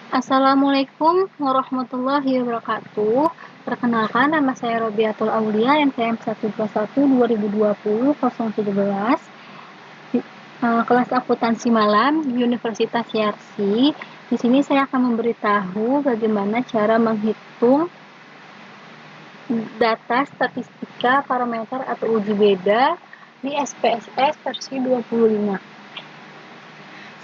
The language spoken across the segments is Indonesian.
Assalamualaikum warahmatullahi wabarakatuh. Perkenalkan, nama saya Robiatul Aulia, NPM 121 2020 017, kelas akuntansi malam Universitas Yarsi. Di sini saya akan memberitahu bagaimana cara menghitung data statistika parameter atau uji beda di SPSS versi 25.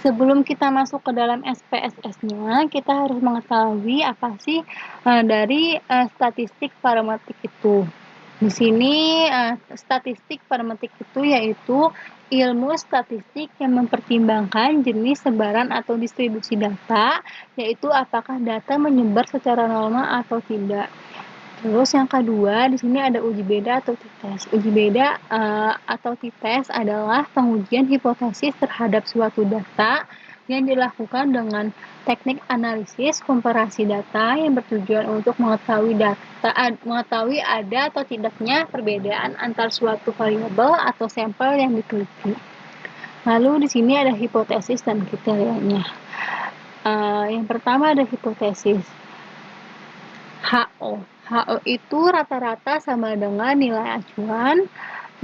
Sebelum kita masuk ke dalam SPSS-nya, kita harus mengetahui apa sih dari statistik parametrik itu. Di sini statistik parametrik itu yaitu ilmu statistik yang mempertimbangkan jenis sebaran atau distribusi data, yaitu apakah data menyebar secara normal atau tidak. Terus yang kedua, di sini ada uji beda atau t-test. Uji beda atau t-test adalah pengujian hipotesis terhadap suatu data yang dilakukan dengan teknik analisis komparasi data yang bertujuan untuk mengetahui ada atau tidaknya perbedaan antar suatu variabel atau sampel yang diteliti. Lalu di sini ada hipotesis dan kriterianya. Yang pertama ada hipotesis. HO itu rata-rata sama dengan nilai acuan.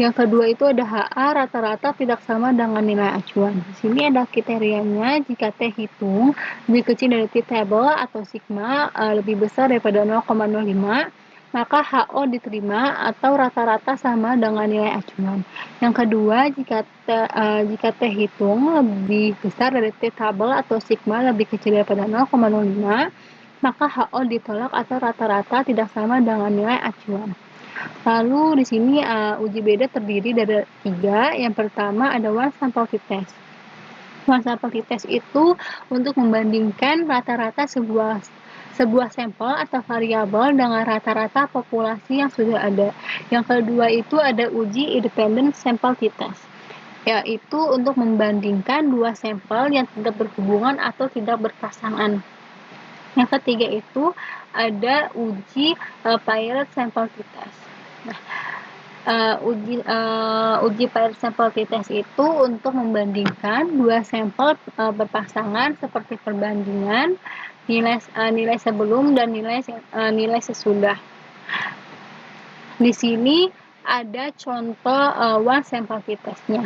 Yang kedua itu ada HA, rata-rata tidak sama dengan nilai acuan. Di sini ada kriterianya, jika T hitung lebih kecil dari T table atau sigma lebih besar daripada 0,05, maka HO diterima atau rata-rata sama dengan nilai acuan. Yang kedua, jika T hitung lebih besar dari T table atau sigma lebih kecil daripada 0,05, maka HO ditolak atau rata-rata tidak sama dengan nilai acuan. Lalu di sini uji beda terdiri dari 3. Yang pertama ada one sample t-test. One sample t-test itu untuk membandingkan rata-rata sebuah sampel atau variabel dengan rata-rata populasi yang sudah ada. Yang kedua itu ada uji independent sample t-test, yaitu untuk membandingkan dua sampel yang tidak berhubungan atau tidak berpasangan. Yang ketiga itu ada uji paired sample t-test. Nah, uji paired sample t-test itu untuk membandingkan dua sampel berpasangan seperti perbandingan nilai sebelum dan nilai sesudah. Di sini ada contoh one sample t-testnya.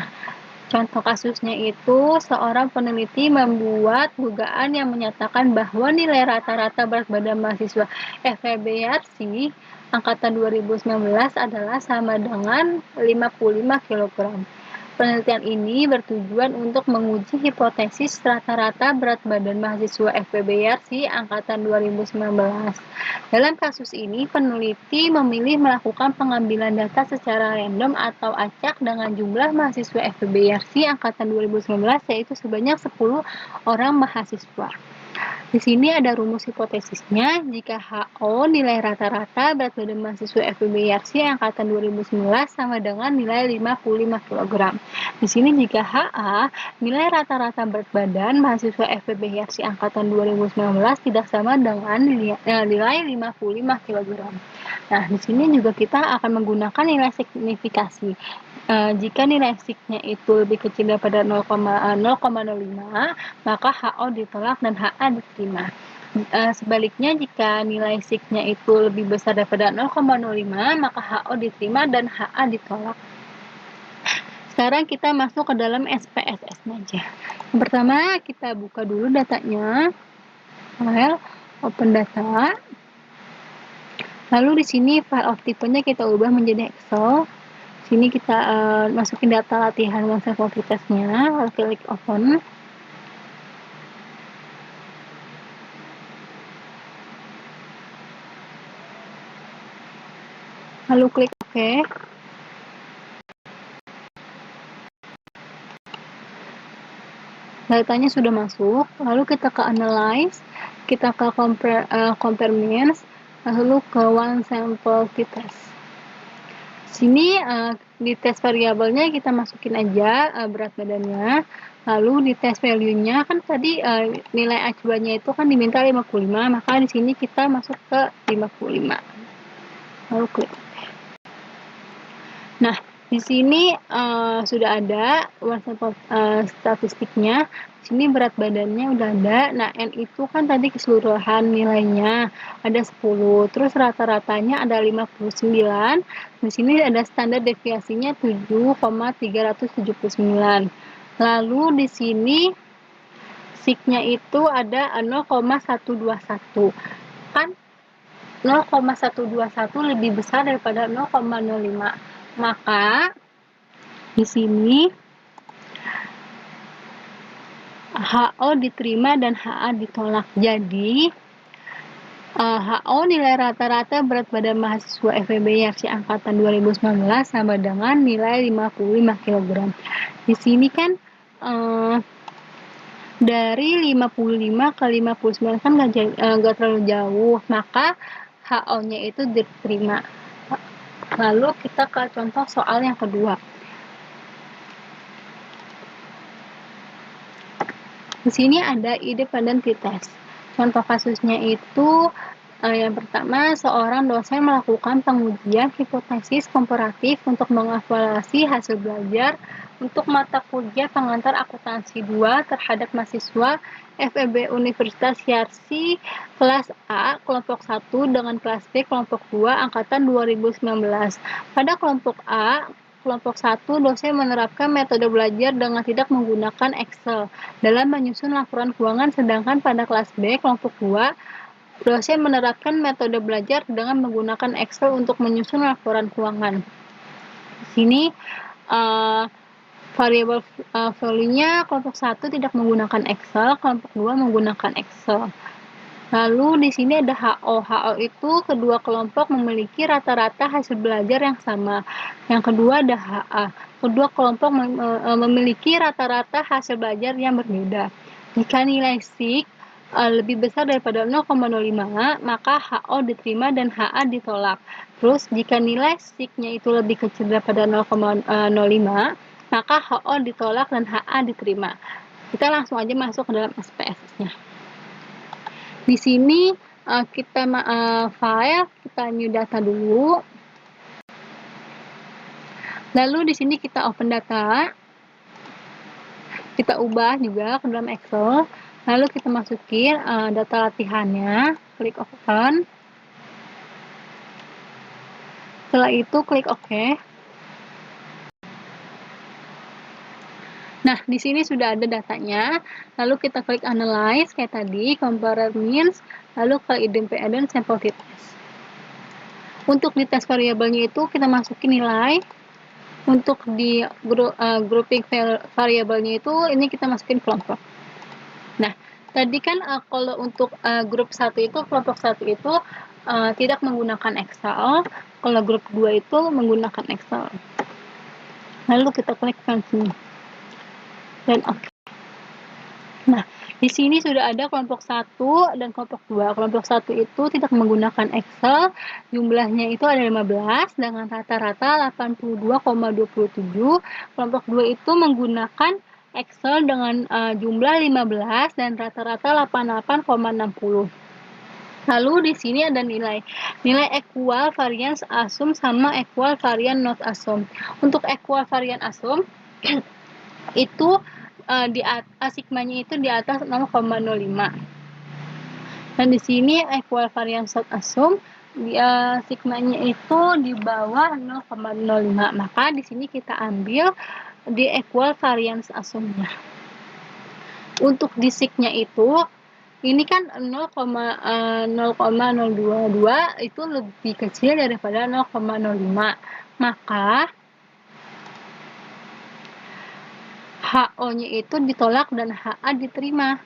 Contoh kasusnya itu, seorang peneliti membuat dugaan yang menyatakan bahwa nilai rata-rata berat badan mahasiswa FEB Yarsi angkatan 2019 adalah sama dengan 55 kg. Penelitian ini bertujuan untuk menguji hipotesis rata-rata berat badan mahasiswa FEB Yarsi angkatan 2019. Dalam kasus ini, peneliti memilih melakukan pengambilan data secara random atau acak dengan jumlah mahasiswa FEB Yarsi angkatan 2019 yaitu sebanyak 10 orang mahasiswa. Di sini ada rumus hipotesisnya, jika HO nilai rata-rata berat badan mahasiswa FEB Yarsi angkatan 2019 sama dengan nilai 55 kg. Di sini jika HA nilai rata-rata berat badan mahasiswa FEB Yarsi angkatan 2019 tidak sama dengan nilai 55 kg. Nah, di sini juga kita akan menggunakan nilai signifikasi. Jika nilai signya itu lebih kecil daripada 0,05, maka HO ditolak dan HA diterima. Sebaliknya, jika nilai signya itu lebih besar daripada 0,05, maka HO diterima dan HA ditolak. Sekarang kita masuk ke dalam SPSS-nya aja. Yang pertama, kita buka dulu datanya. File, open data. Lalu di sini file of type-nya kita ubah menjadi Excel. Sini kita masukin data latihan one sample t-test-nya, lalu klik open. Lalu klik OK. Datanya sudah masuk, lalu kita ke analyze, kita ke compare means, lalu ke one sample t-test. Sini di test variabelnya kita masukin aja berat badannya, lalu di test value-nya kan tadi nilai acuannya itu kan diminta 55, maka di sini kita masuk ke 55. Lalu klik. Nah, di Di sini sudah ada statistiknya. Di sini berat badannya udah ada. Nah, N itu kan tadi keseluruhan nilainya ada 10, terus rata-ratanya ada 59. Di sini ada standar deviasinya 7,379. Lalu di sini signya itu ada 0,121. Kan 0,121 lebih besar daripada 0,05. Maka di sini HO diterima dan HA ditolak. Jadi HO nilai rata-rata berat badan mahasiswa FEB YARSI angkatan 2019 sama dengan nilai 55 kg. Di sini kan dari 55 ke 59 kan nggak terlalu jauh, maka HO-nya itu diterima. Lalu kita ke contoh soal yang kedua. Di sini ada independent test. Contoh kasusnya itu yang pertama, seorang dosen melakukan pengujian hipotesis komparatif untuk mengevaluasi hasil belajar untuk mata kuliah pengantar akuntansi 2 terhadap mahasiswa FEB Universitas Yarsi kelas A kelompok 1 dengan kelas B kelompok 2 angkatan 2019. Pada kelompok A, kelompok 1, dosen menerapkan metode belajar dengan tidak menggunakan Excel dalam menyusun laporan keuangan, sedangkan pada kelas B, kelompok 2, dosen menerapkan metode belajar dengan menggunakan Excel untuk menyusun laporan keuangan. Di sini variabel value-nya kelompok 1 tidak menggunakan Excel, kelompok 2 menggunakan Excel. Lalu di sini ada HO. HO itu kedua kelompok memiliki rata-rata hasil belajar yang sama. Yang kedua ada HA. Kedua kelompok memiliki rata-rata hasil belajar yang berbeda. Jika nilai SIG lebih besar daripada 0,05, maka HO diterima dan HA ditolak. Terus jika nilai SIG-nya itu lebih kecil daripada 0,05, maka HO ditolak dan HA diterima. Kita langsung aja masuk ke dalam SPSS-nya. Di sini kita file, kita new data dulu. Lalu di sini kita open data. Kita ubah juga ke dalam Excel. Lalu kita masukin data latihannya, klik open. Setelah itu klik OK. Nah, di sini sudah ada datanya. Lalu kita klik analyze kayak tadi, compare means, lalu ke independent sample t-test. Untuk di tes variabelnya itu kita masukin nilai. Untuk di grouping variabelnya itu ini kita masukin kelompok. Nah, tadi kan kalau untuk grup 1 itu, kelompok 1 itu tidak menggunakan Excel. Kalau grup 2 itu menggunakan Excel. Lalu kita klik continue. Dan oke. Nah, di sini sudah ada kelompok 1 dan kelompok 2. Kelompok 1 itu tidak menggunakan Excel, jumlahnya itu ada 15 dengan rata-rata 82,27. Kelompok 2 itu menggunakan Excel dengan jumlah 15 dan rata-rata 88,60. Lalu di sini ada nilai equal variance assume sama equal variance not assume. Untuk equal variance assume itu sigmanya itu di atas 0,05. Dan di sini equal variance not assume sigmanya itu di bawah 0,05. Maka di sini kita ambil di equal variance assume-nya. Untuk di sig-nya itu ini kan 0,022 itu lebih kecil daripada 0,05. Maka HO-nya itu ditolak dan HA diterima.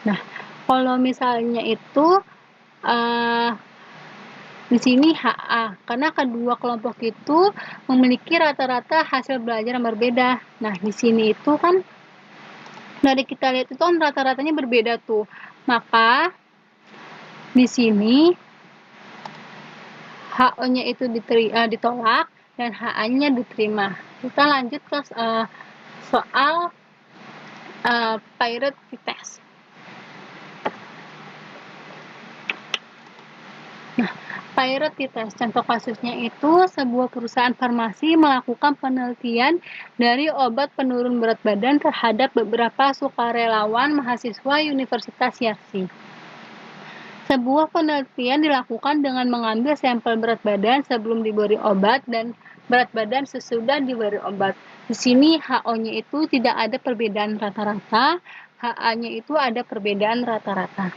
Nah, kalau misalnya itu di sini HA, karena kedua kelompok itu memiliki rata-rata hasil belajar yang berbeda. Nah, di sini itu kan dari kita lihat itu kan rata-ratanya berbeda tuh. Maka di sini HO-nya itu ditolak dan HA-nya diterima. Kita lanjut ke soal pirate test. Nah, Virality test. Contoh kasusnya itu sebuah perusahaan farmasi melakukan penelitian dari obat penurun berat badan terhadap beberapa sukarelawan mahasiswa Universitas Yarsi. Sebuah penelitian dilakukan dengan mengambil sampel berat badan sebelum diberi obat dan berat badan sesudah diberi obat. Di sini HO-nya itu tidak ada perbedaan rata-rata, HA-nya itu ada perbedaan rata-rata.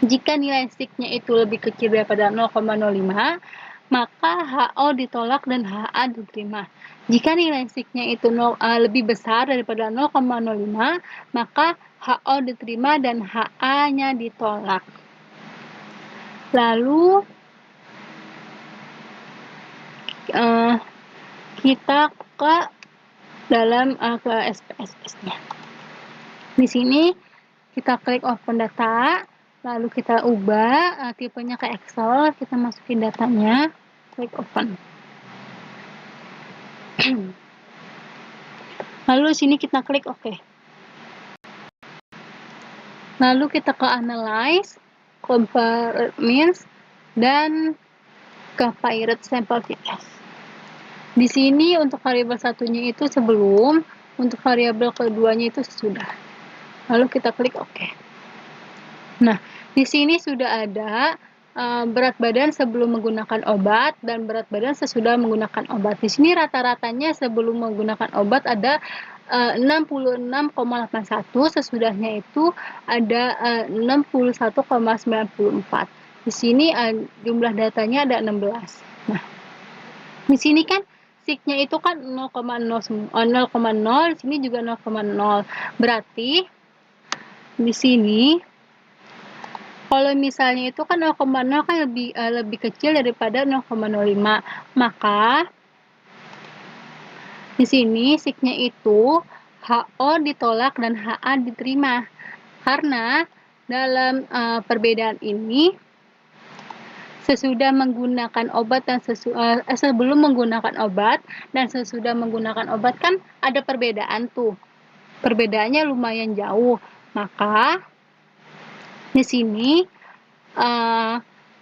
Jika nilai SIK-nya itu lebih kecil daripada 0,05, maka HO ditolak dan HA diterima. Jika nilai SIK-nya itu lebih besar daripada 0,05, maka HO diterima dan HA-nya ditolak. Lalu kita ke dalam ke SPSS-nya. Di sini kita klik open data, lalu kita ubah tipenya ke Excel, kita masukin datanya, klik open. Lalu di sini kita klik OK. Lalu kita ke analyze, compare means, dan ke pirate sample test. Di sini untuk variabel satunya itu sebelum, untuk variabel keduanya itu sesudah. Lalu kita klik OK. Nah, di sini sudah ada berat badan sebelum menggunakan obat dan berat badan sesudah menggunakan obat. Di sini rata-ratanya sebelum menggunakan obat ada 66,81, sesudahnya itu ada 61,94. Di sini jumlah datanya ada 16. Nah, di sini kan SIK-nya itu kan 0,0, di sini juga 0,0. Berarti di sini kalau misalnya itu kan 0,0 kan lebih kecil daripada 0,05, maka di sini SIK-nya itu HO ditolak dan HA diterima. Karena dalam perbedaan ini sesudah menggunakan obat dan sebelum menggunakan obat dan sesudah menggunakan obat kan ada perbedaan tuh. Perbedaannya lumayan jauh. Maka di sini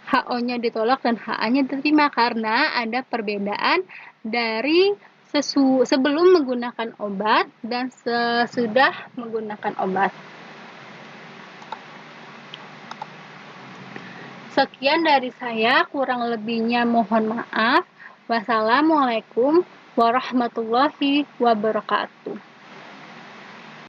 HO-nya ditolak dan HA-nya diterima karena ada perbedaan dari sebelum menggunakan obat dan sesudah menggunakan obat. Sekian dari saya, kurang lebihnya mohon maaf. Wassalamualaikum warahmatullahi wabarakatuh.